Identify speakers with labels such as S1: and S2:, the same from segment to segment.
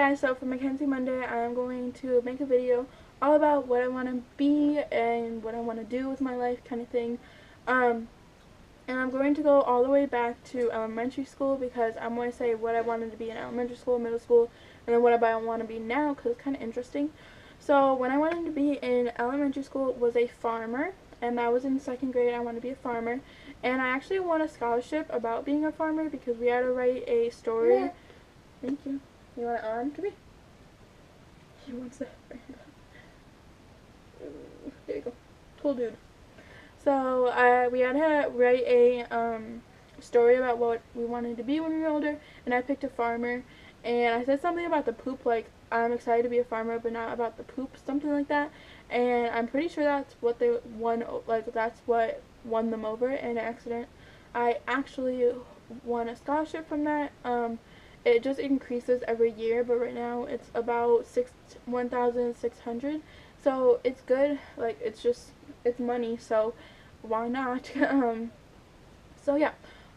S1: guys, so for Mackenzie Monday, I am going to make a video all about what I want to be and what I want to do with my life kind of thing. And I'm going to go all the way back to elementary school because I'm going to say what I wanted to be in elementary school, middle school, and then what I want to be now because it's kind of interesting. So when I wanted to be in elementary school was a farmer, and that was in 2nd grade. I wanted to be a farmer, and I actually won a scholarship about being a farmer because we had to write a story. Yeah. Thank you. You want it on? Come here. He wants that. There you go. Cool dude. So we had to write a story about what we wanted to be when we were older, and I picked a farmer, and I said something about the poop, like I'm excited to be a farmer but not about the poop, something like that, and I'm pretty sure that's what they won, like that's what won them over. And I actually won a scholarship from that. It just increases every year, but right now it's about 1,600, so it's good. Like it's money, so why not? So yeah.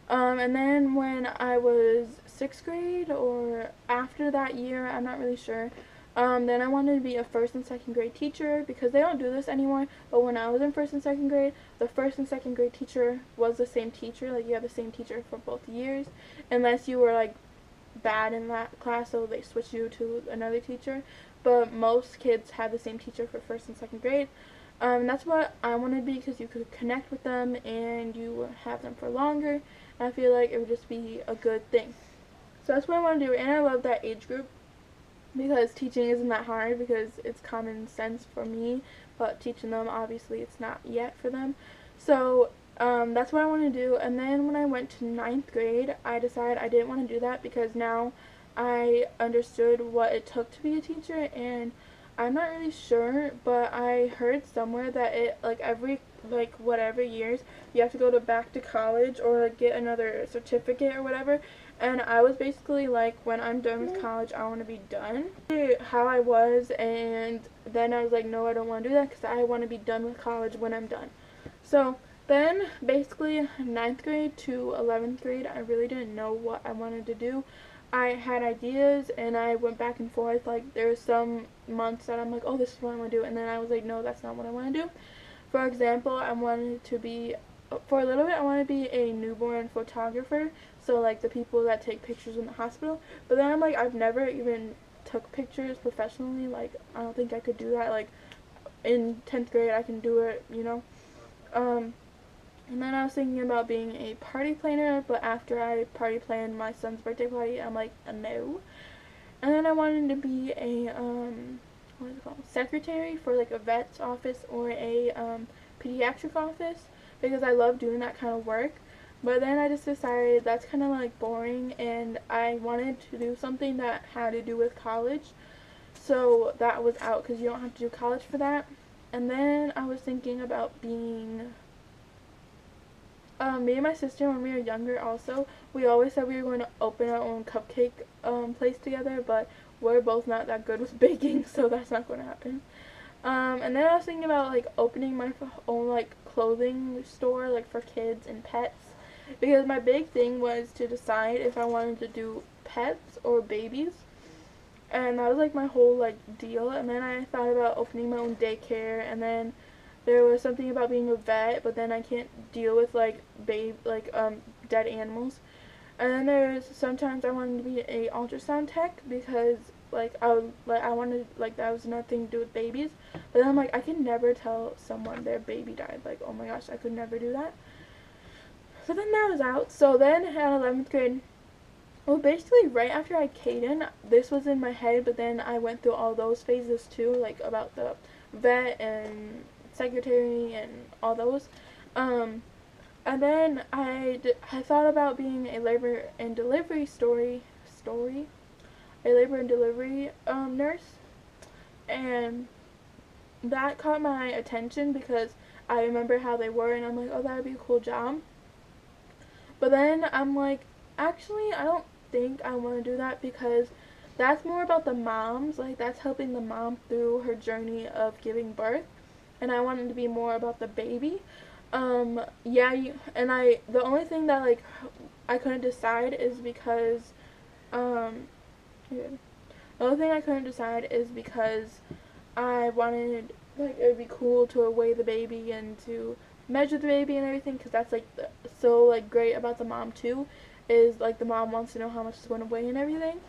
S1: And then when I was 6th grade or after that year, I'm not really sure, then I wanted to be a 1st and 2nd grade teacher because they don't do this anymore, but when I was in 1st and 2nd grade, the 1st and 2nd grade teacher was the same teacher. Like you have the same teacher for both years, unless you were like bad in that class, so they switched you to another teacher, but most kids had the same teacher for 1st and 2nd grade. That's what I wanted to be because you could connect with them and you would have them for longer, and I feel like it would just be a good thing. So that's what I want to do, and I love that age group because teaching isn't that hard because it's common sense for me, but teaching them, obviously it's not yet for them. So that's what I want to do. And then when I went to 9th grade, I decided I didn't want to do that because now I understood what it took to be a teacher, and I'm not really sure, but I heard somewhere that it, like every, like whatever years, you have to go back to college or like get another certificate or whatever, and I was basically like, when I'm done with college, I want to be done. How I was, and then I was like, no, I don't want to do that because I want to be done with college when I'm done. So then basically 9th grade to 11th grade, I really didn't know what I wanted to do. I had ideas and I went back and forth. Like there were some months that I'm like, oh, this is what I want to do, and then I was like, no, that's not what I want to do. For example, I wanted to be, for a little bit, I wanted to be a newborn photographer, so like the people that take pictures in the hospital. But then I'm like, I've never even took pictures professionally. Like I don't think I could do that. Like in 10th grade I can do it, you know. And then I was thinking about being a party planner, but after I party planned my son's birthday party, I'm like, no. And then I wanted to be a, what is it called, secretary for like a vet's office or a pediatric office because I love doing that kind of work. But then I just decided that's kind of like boring, and I wanted to do something that had to do with college. So that was out because you don't have to do college for that. And then I was thinking about being, me and my sister, when we were younger also, we always said we were going to open our own cupcake place together, but we're both not that good with baking, so that's not going to happen. And then I was thinking about like opening my own like clothing store like for kids and pets, because my big thing was to decide if I wanted to do pets or babies, and that was like my whole like deal. And then I thought about opening my own daycare, and then there was something about being a vet, but then I can't deal with like dead animals. And then there's sometimes I wanted to be a ultrasound tech because like I wanted, like that was another thing to do with babies. But then I'm like, I can never tell someone their baby died. Like, oh my gosh, I could never do that. So then that was out. So then at 11th grade, well, basically right after I had Caden, this was in my head, but then I went through all those phases too, like about the vet and secretary and all those. And then I thought about being a labor and delivery nurse, and that caught my attention because I remember how they were, and I'm like, oh, that would be a cool job. But then I'm like, actually, I don't think I want to do that because that's more about the moms, like that's helping the mom through her journey of giving birth, and I wanted to be more about the baby. Yeah, the only thing that like I couldn't decide is because The only thing I couldn't decide is because I wanted, like, it would be cool to weigh the baby and to measure the baby and everything, because that's, like, so, like, great about the mom, too, is, like, the mom wants to know how much it's going to weigh and everything.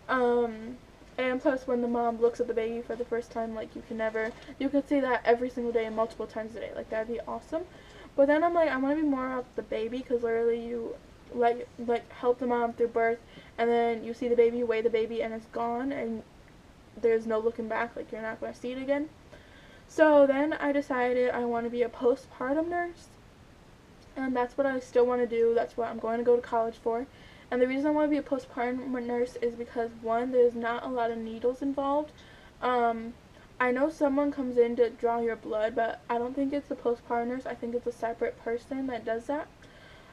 S1: And plus, when the mom looks at the baby for the first time, like, you can see that every single day and multiple times a day. Like, that'd be awesome. But then I'm like, I want to be more of the baby, because literally you, like, help the mom through birth, and then you see the baby, weigh the baby, and it's gone, and there's no looking back. Like, you're not going to see it again. So then I decided I want to be a postpartum nurse, and that's what I still want to do. That's what I'm going to go to college for. And the reason I want to be a postpartum nurse is because, one, there's not a lot of needles involved. I know someone comes in to draw your blood, but I don't think it's the postpartum nurse. I think it's a separate person that does that.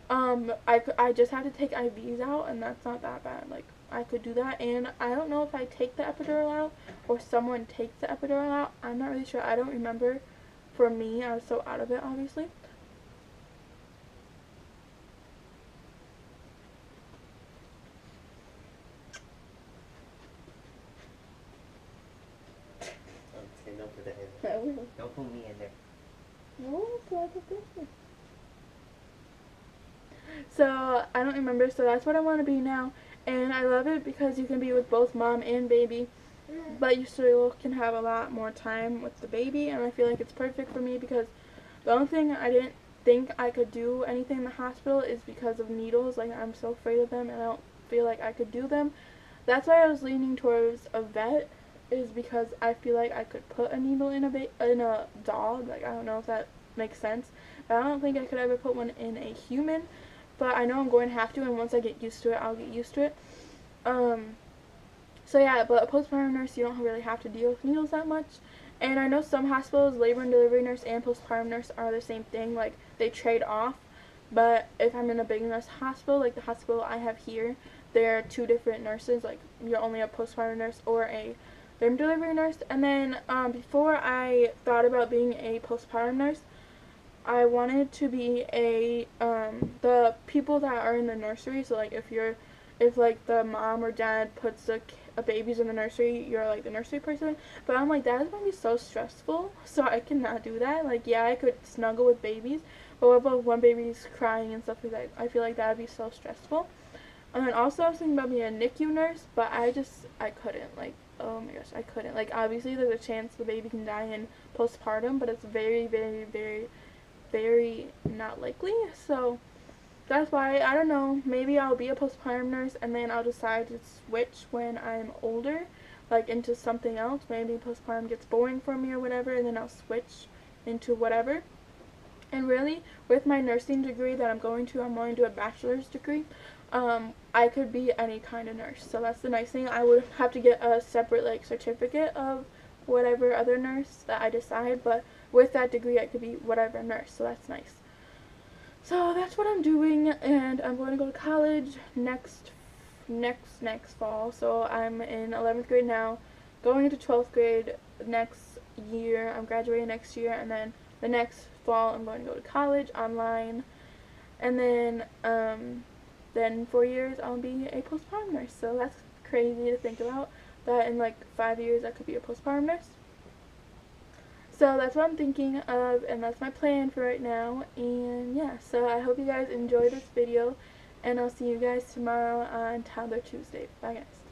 S1: I just have to take IVs out, and that's not that bad. Like, I could do that, and I don't know if I take the epidural out or someone takes the epidural out. I'm not really sure. I don't remember. For me, I was so out of it, obviously.
S2: Don't put that in there.
S1: I will.
S2: Don't put me in there.
S1: No, so I could fix it. So, I don't remember, so that's what I want to be now. And I love it because you can be with both mom and baby, but you still can have a lot more time with the baby, and I feel like it's perfect for me because the only thing I didn't think I could do anything in the hospital is because of needles. Like, I'm so afraid of them, and I don't feel like I could do them. That's why I was leaning towards a vet, is because I feel like I could put a needle in a dog. Like, I don't know if that makes sense, but I don't think I could ever put one in a human. But I know I'm going to have to, and once I get used to it, I'll get used to it. So yeah, but a postpartum nurse, you don't really have to deal with needles that much. And I know some hospitals, labor and delivery nurse and postpartum nurse are the same thing. Like, they trade off. But if I'm in a big nurse hospital, like the hospital I have here, there are two different nurses. Like, you're only a postpartum nurse or a labor and delivery nurse. And then before I thought about being a postpartum nurse, I wanted to be the people that are in the nursery. So, like, if like the mom or dad puts a babies in the nursery, you're like the nursery person. But I'm like, that is going to be so stressful, so I cannot do that. Like, yeah, I could snuggle with babies, but what about when baby's crying and stuff like that? I feel like that would be so stressful. And then also I was thinking about being a NICU nurse, but I couldn't. Like, oh my gosh, I couldn't. Like, obviously there's a chance the baby can die in postpartum, but it's very, very, very, very not likely. So that's why, I don't know, maybe I'll be a postpartum nurse and then I'll decide to switch when I'm older, like, into something else. Maybe postpartum gets boring for me or whatever, and then I'll switch into whatever. And really, with my nursing degree that I'm going to do a bachelor's degree. I could be any kind of nurse. So that's the nice thing. I would have to get a separate, like, certificate of whatever other nurse that I decide, but with that degree I could be whatever nurse, so that's nice. So that's what I'm doing, and I'm going to go to college next fall. So I'm in 11th grade now, going into 12th grade next year. I'm graduating next year, and then the next fall I'm going to go to college online, and then 4 years I'll be a postpartum nurse. So that's crazy to think about, that in like 5 years I could be a postpartum nurse. So that's what I'm thinking of, and that's my plan for right now. And yeah, so I hope you guys enjoyed this video, and I'll see you guys tomorrow on Toddler Tuesday. Bye guys.